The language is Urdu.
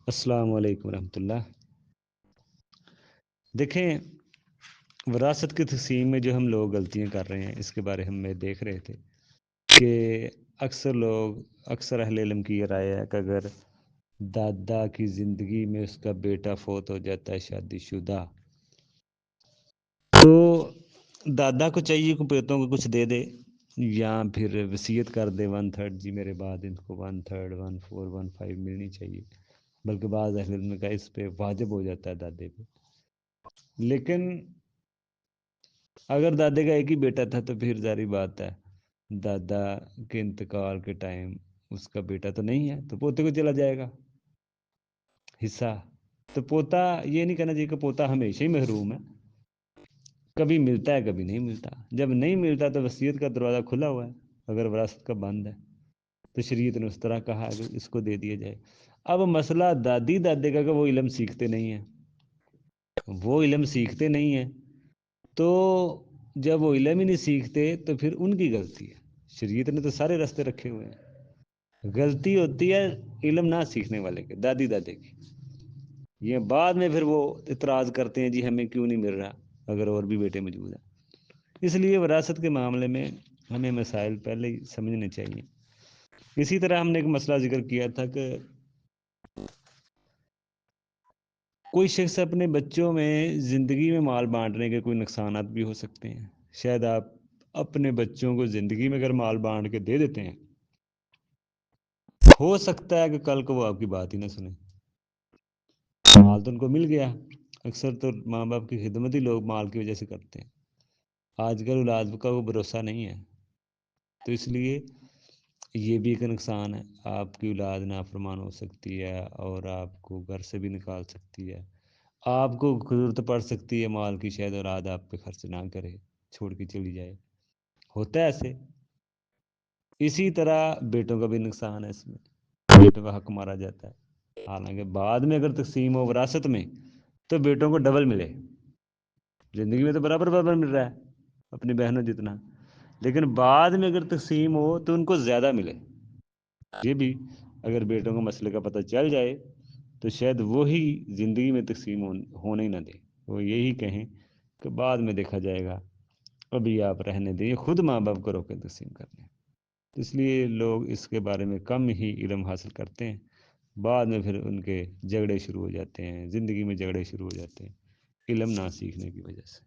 السلام علیکم ورحمۃ اللہ۔ دیکھیں، وراثت کی تقسیم میں جو ہم لوگ غلطیاں کر رہے ہیں اس کے بارے ہم میں دیکھ رہے تھے کہ اکثر اہل علم کی یہ رائے ہے کہ اگر دادا کی زندگی میں اس کا بیٹا فوت ہو جاتا ہے شادی شدہ، تو دادا کو چاہیے کہ بیٹوں کو کچھ دے دے یا پھر وصیت کر دے 1/3 جی میرے بعد ان کو 1/3 1/4 1/5 ملنی چاہیے، بلکہ بعض اہل علم کا اس پہ واجب ہو جاتا ہے دادے پہ۔ لیکن اگر دادے کا ایک ہی بیٹا تھا تو پھر ظاہری بات ہے دادا کے انتقال کے ٹائم اس کا بیٹا تو نہیں ہے تو پوتے کو چلا جائے گا حصہ۔ تو پوتا یہ نہیں کہنا چاہیے کہ پوتا ہمیشہ ہی محروم ہے، کبھی ملتا ہے کبھی نہیں ملتا۔ جب نہیں ملتا تو وصیت کا دروازہ کھلا ہوا ہے، اگر وراثت کا بند ہے تو شریعت نے اس طرح کہا کہ اس کو دے دیا جائے۔ اب مسئلہ دادی دادے کا کہ وہ علم سیکھتے نہیں ہیں، وہ علم سیکھتے نہیں ہیں تو جب وہ علم ہی نہیں سیکھتے تو پھر ان کی غلطی ہے۔ شریعت نے تو سارے راستے رکھے ہوئے ہیں، غلطی ہوتی ہے علم نہ سیکھنے والے کے، دادی دادے کی۔ یہ بعد میں پھر وہ اعتراض کرتے ہیں جی ہمیں کیوں نہیں مل رہا اگر اور بھی بیٹے موجود ہیں۔ اس لیے وراثت کے معاملے میں ہمیں مسائل پہلے ہی سمجھنے چاہیے۔ اسی طرح ہم نے ایک مسئلہ ذکر کیا تھا کہ کوئی شخص اپنے بچوں میں زندگی میں مال بانٹنے کے کوئی نقصانات بھی ہو سکتے ہیں۔ شاید آپ اپنے بچوں کو زندگی میں اگر مال بانٹ کے دے دیتے ہیں، ہو سکتا ہے کہ کل کو وہ آپ کی بات ہی نہ سنیں، مال تو ان کو مل گیا۔ اکثر تو ماں باپ کی خدمت ہی لوگ مال کی وجہ سے کرتے ہیں، آج کل اولاد کا وہ بھروسہ نہیں ہے۔ تو اس لیے یہ بھی ایک نقصان ہے، آپ کی اولاد نافرمان ہو سکتی ہے اور آپ کو گھر سے بھی نکال سکتی ہے، آپ کو ضرورت پڑ سکتی ہے مال کی، شاید اولاد آپ پہ خرچ نہ کرے، چھوڑ کے چلی جائے، ہوتا ہے ایسے۔ اسی طرح بیٹوں کا بھی نقصان ہے، اس میں بیٹوں کا حق مارا جاتا ہے۔ حالانکہ بعد میں اگر تقسیم ہو وراثت میں تو بیٹوں کو ڈبل ملے، زندگی میں تو برابر برابر مل رہا ہے اپنی بہنوں جتنا، لیکن بعد میں اگر تقسیم ہو تو ان کو زیادہ ملے۔ یہ بھی اگر بیٹوں کو مسئلے کا پتہ چل جائے تو شاید وہی زندگی میں تقسیم ہونے ہی نہ دیں، وہ یہی کہیں کہ بعد میں دیکھا جائے گا، ابھی آپ رہنے دیں، خود ماں باپ کو روکے تقسیم کرنے۔ اس لیے لوگ اس کے بارے میں کم ہی علم حاصل کرتے ہیں، بعد میں پھر ان کے جھگڑے شروع ہو جاتے ہیں، زندگی میں جھگڑے شروع ہو جاتے ہیں علم نہ سیکھنے کی وجہ سے۔